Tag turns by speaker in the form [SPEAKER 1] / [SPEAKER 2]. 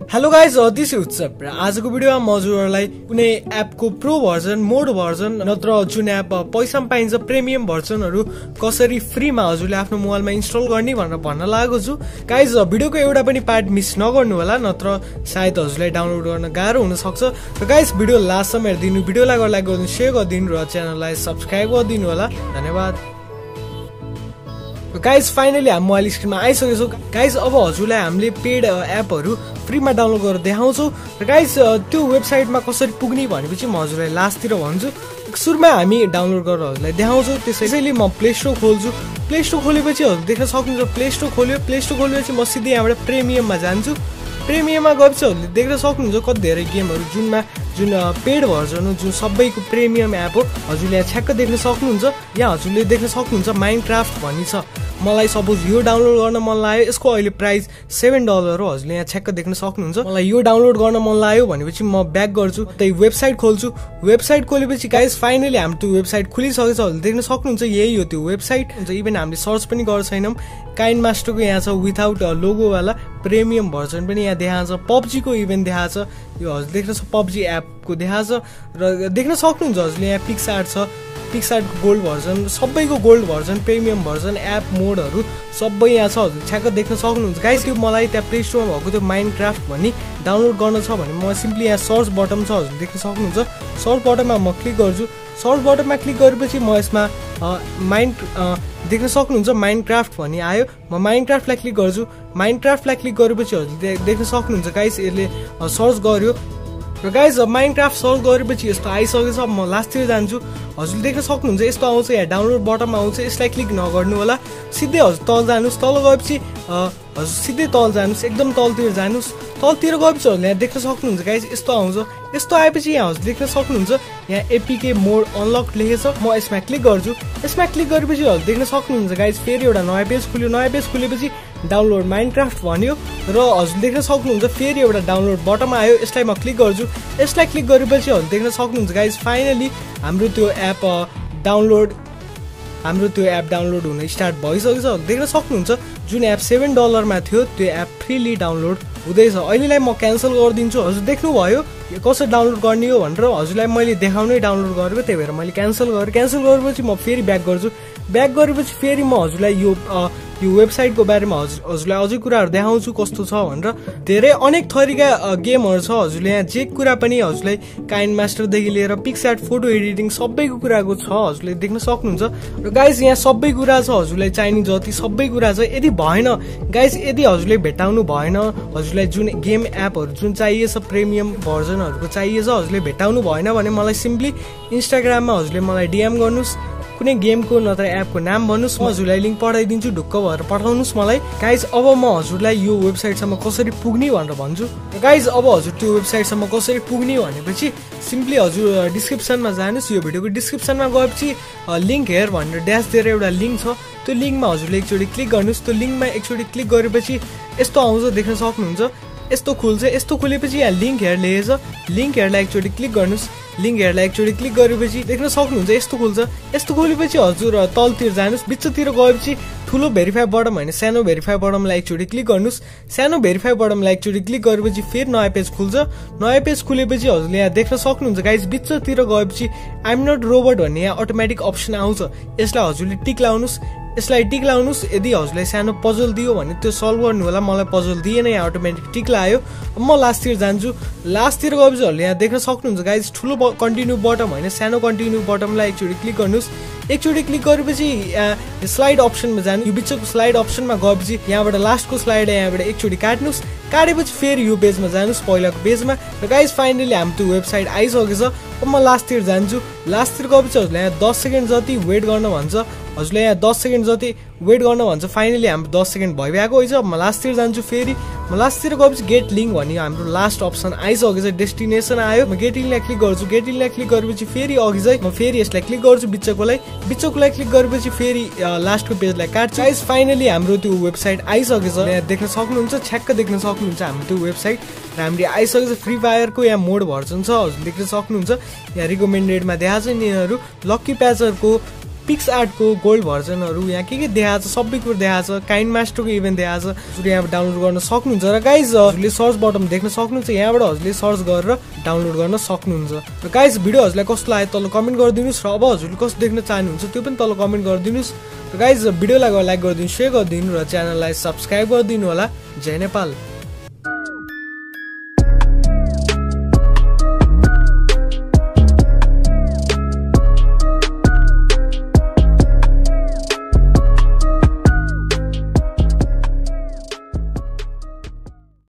[SPEAKER 1] Hello guys, this is UTSAP. आजको भिडियोमा म हजुरहरुलाई कुनै एपको प्रो भर्जन, मोड भर्जन नत्र जुन एप पैसामा पाइन्छ प्रिमियम भर्जनहरु कसरी फ्रीमा हजुरले आफ्नो मोबाइलमा इन्स्टल गर्ने भनेर भन्न लागेको छु। गाइज भिडियोको एउटा पनि पार्ट मिस नगर्नु होला, नत्र सायद हजुरलाई डाउनलोड गर्न गाह्रो हुन सक्छ। र गाइज भिडियो लास्टसम्म हेर्दिनु, भिडियोलाई लाइक गर्दिनु, शेयर गर्दिनु र च्यानललाई सब्स्क्राइब गर्दिनु होला। धन्यवाद। गाइज फाइनली हामी मोबाइल स्क्रिनमा आइसकेको छौं। गाइज अब हजुरलाई हामीले पेड एपहरु फ्रीमा डाउनलोड गरेर देखाउँछौं। र गाइज त्यो वेबसाइटमा कसरी पुग्ने भनेपछि म हजुरलाई लास्टतिर भन्छु। सुरुमा हामी डाउनलोड गरेर हजुरलाई देखाउँछौं। त्यसैले म प्ले स्टोर खोल्छु। प्ले स्टोर खोलेपछि हजुर देख्न सक्नुहुन्छ प्ले स्टोर खोल्यो। प्ले स्टोर खोलेपछि म सिधै यहाँबाट प्रिमियममा जान्छु। प्रिमियममा गएपछि हजुरले देख्न सक्नुहुन्छ कति धेरै गेमहरु जुन पेड भर्जन हो, जुन सबैको प्रिमियम एप हो। हजुरले यहाँ छ्याक्क देख्न सक्नुहुन्छ। यहाँ हजुरले देख्न सक्नुहुन्छ माइनक्राफ्ट भन्ने छ। मलाई सपोज यो डाउनलोड गर्न मन लाग्यो, यसको अहिले प्राइस $7 हो। हजुरले यहाँ छ्याक्क देख्न सक्नुहुन्छ। मलाई यो डाउनलोड गर्न मन लाग्यो भनेपछि म ब्याक गर्छु, त्यही वेबसाइट खोल्छु। वेबसाइट खोलेपछि गाइस फाइनली हाम्रो त्यो वेबसाइट खुलिसकेको छ। हजुरले देख्न सक्नुहुन्छ यही हो त्यो वेबसाइट। इभन हामीले सर्च पनि गर्न छैनौं। काइन मास्टरको यहाँ छ विथआउट लोगो वाला प्रिमियम भर्जन पनि यहाँ देखाएको छ। पबजी को इभेन्ट देखाएको छ। यो हजुर देख्न सक्नुहुन्छ पबजी एपको देखाएको छ। र देख्न सक्नुहुन्छ हजुरले यहाँ पिक्सआर्ट छ। पिक्सआर्टको गोल्ड भर्जन, सबैको gold version, premium version, app मोडहरु सबै यहाँ छ। हजुर छ्याक्क देख्न सक्नुहुन्छ। गाइस त्यो मलाई त्यहाँ प्ले स्टोरमा भएको त्यो माइनक्राफ्ट भन्ने डाउनलोड गर्न छ भने म सिम्पली यहाँ सर्च बटन छ हजुर देख्न सक्नुहुन्छ। सर्च बटनमा म क्लिक गर्छु। सर्च बटनमा क्लिक गरेपछि म यसमा देख्न सक्नुहुन्छ माइनक्राफ्ट भन्ने आयो। म माइनक्राफ्टलाई क्लिक गर्छु। माइनक्राफ्टलाई क्लिक गरेपछि हजुर देख्न सक्नुहुन्छ गाइस यसले सर्च गर्यो। र गाइज माइनक्राफ्ट सर्च गरेपछि यस्तो आइसकेको छ। म लास्टतिर जान्छु। हजुरले देख्न सक्नुहुन्छ यस्तो आउँछ। यहाँ डाउनलोड बटनमा आउँछ। यसलाई क्लिक नगर्नु होला, सिधै हजुर तल जानुस्। तल गएपछि हजुर सिधै तल जानुस्, एकदम तलतिर जानुस्। तलतिर गएपछि हजुरले यहाँ देख्न सक्नुहुन्छ गाइज यस्तो आउँछ। यस्तो आएपछि यहाँ हजुर देख्न सक्नुहुन्छ यहाँ एपीके मोड अनलक लेखेको छ। म यसमा क्लिक गर्छु। यसमा क्लिक गरेपछि हजुर देख्न सक्नुहुन्छ गाइज फेरि एउटा नयाँ पेज खुल्यो। नयाँ पेज खुलेपछि डाउनलोड माइनक्राफ्ट भन्यो र हजुर देख्न सक्नुहुन्छ फेरि एउटा डाउनलोड बटन आयो। यसलाई म क्लिक गर्छु। यसलाई क्लिक गरेपछि हजुर देख्न सक्नुहुन्छ गाइज फाइनली हाम्रो त्यो एप डाउनलोड हुन स्टार्ट भइसकेको छ। देख्न सक्नुहुन्छ जुन एप $7 मा थियो त्यो एप फ्रीली डाउनलोड हुँदैछ। अहिलेलाई म क्यान्सल गरिदिन्छु। हजुर देख्नुभयो कसरी डाउनलोड गर्ने हो भनेर हजुरलाई मैले देखाउनै डाउनलोड गरेको, त्यही भएर मैले क्यान्सल गरेँ। क्यान्सल गरेपछि म फेरि ब्याक गर्छु। ब्याक गरेपछि फेरि म हजुरलाई यो वेबसाइटको बारेमा हजुरलाई अझै कुराहरु देखाउँछु कस्तो छ भनेर। धेरै अनेक थरीका गेमहरु छ। हजुरले यहाँ जे कुरा पनि हजुरलाई काइन मास्टरदेखि लिएर पिक्सआर्ट, फोटो एडिटिङ सबैको कुराको छ। हजुरले देख्न सक्नुहुन्छ। र गाइस यहाँ सबै कुरा छ। हजुरलाई चाहिने जति सबै कुरा छ। यदि भएन गाइस, यदि हजुरले भेटाउनु भएन, हजुरलाई जुन गेम एपहरु जुन चाहिएछ प्रिमियम भर्जनहरुको चाहिएछ, हजुरले भेटाउनु भएन भने मलाई सिम्पली इन्स्टाग्राममा हजुरले मलाई डीएम गर्नुस्। कुनै गेमको नत्र एपको नाम भन्नुस्, म हजुरलाई लिंक पठाइदिन्छु। ढुक्क भएर पठाउनुस् मलाई। गाइज अब म हजुरलाई यो वेबसाइटसम्म कसरी पुग्ने भनेर भन्छु। गाइज अब हजुर त्यो वेबसाइटसम्म कसरी पुग्ने भनेपछि सिम्पली हजुर डिस्क्रिप्सनमा जानुस्। यो भिडियोको डिस्क्रिप्सनमा गएपछि लिंक हेयर भनेर ड्यास दिएर एउटा लिंक छ। त्यो लिंकमा हजुरले एकचोटी क्लिक गर्नुस्। त्यो लिंकमा एकचोटी क्लिक गरेपछि यस्तो आउँछ देख्न सक्नुहुन्छ। यस्तो खुल्छ। यस्तो खुलेपछि यहाँ लिंक हेयर लेखेछ। लिंक हेयरलाई एकचोटी क्लिक गर्नुस्। लिंक हेयरलाई एकचोटी क्लिक गरेपछि देख्न सक्नुहुन्छ यस्तो खुल्छ। यस्तो खोलेपछि हजुर तलतिर जानुस्। बिचतिर गएपछि ठुलो भेरिफाई बटन हैन सानो भेरिफाई बटनलाई एकचोटी क्लिक गर्नुस्। सानो भेरिफाई बटनलाई एकचोटी क्लिक गरेपछि फेरि नयाँ पेज खुल्छ। नयाँ पेज खुलेपछि हजुरले यहाँ देख्न सक्नुहुन्छ गाइस बिचतिर गएपछि आई एम नट रोबोट भन्ने यहाँ अटोमेटिक अप्सन आउँछ। यसलाई हजुरले टिक लाउनुस्। यसलाई टिक लाउनुस्। यदि हजुरलाई सानो पजल दियो भने त्यो सल्भ गर्नु होला। मलाई पजल दिएन, यहाँ अटोमेटिक टिक लायो। म लास्टतिर जान्छु। लास्टतिर गएपछि हजुरले यहाँ देख्न सक्नुहुन्छ गाइस ठुलो कन्टिन्यू बटन हैन सानो कन्टिन्यू बटनलाई एकचोटी क्लिक गर्नुस्। एकचोटी क्लिक गरेपछि स्लाइड अप्सनमा जानु। यो बिचको स्लाइड अप्सनमा गएपछि यहाँबाट लास्टको स्लाइड यहाँबाट एकचोटी काट्नुस्। काटेपछि फेरि यो पेजमा जानुस्, पहिलाको पेजमा। र गाइस फाइनली हाम्रो त्यो वेबसाइट आइसकेको छ। अब म लास्टतिर जान्छु। लास्टतिर गएपछि हजुरले यहाँ 10 सेकेन्ड जति वेट गर्न भन्छ। हजुरले यहाँ 10 सेकेन्ड जति वेट गर्न भन्छ। फाइनली हाम्रो 10 सेकेन्ड भइरहेको छ। म लास्टतिर जान्छु। फेरि म लास्टतिर गएपछि गेट लिंक भन्ने हाम्रो लास्ट अप्सन आइसकेको छ। डेस्टिनेसन आयो। म गेट लिंकलाई क्लिक गर्छु। गेट लिंकलाई क्लिक गरेपछि फेरि अघि चाहिँ म फेरि यसलाई क्लिक गर्छु बिचकोलाई क्लिक गरेपछि फेरि लास्टको पेजलाई काट्छु। गाइस फाइनली हाम्रो त्यो वेबसाइट आइसकेको छ। यहाँ देख्न सक्नुहुन्छ, छ्याक्क देख्न सक्नुहुन्छ हाम्रो त्यो वेबसाइट र हामीले आइसकेको छ। फ्री फायरको यहाँ मोड भर्जन छ। हजुर देख्न सक्नुहुन्छ यहाँ रिकमेन्डेडमा देखाएको छ। यिनीहरू लकी प्याचरको पिक्स आर्टको गोल्ड भर्जनहरू यहाँ के देखाएको छ सबै कुरो देखाएको छ काइन्ड मास्टरको इभेन्ट देखाएको छ हजुर यहाँबाट डाउनलोड गर्न सक्नुहुन्छ र गाइज हजुरले सर्च बटन देख्न सक्नुहुन्छ यहाँबाट हजुरले सर्च गरेर डाउनलोड गर्न सक्नुहुन्छ र गाइज भिडियो हजुरलाई कस्तो लाग्यो तल कमेन्ट गरिदिनुहोस् र अब हजुरले कस्तो देख्न चाहनुहुन्छ त्यो पनि तल कमेन्ट गरिदिनुहोस् र गाइज भिडियोलाई लाइक गरिदिनु शेयर गरिदिनु र च्यानललाई सब्स्क्राइब गरिदिनु होला जय नेपाल।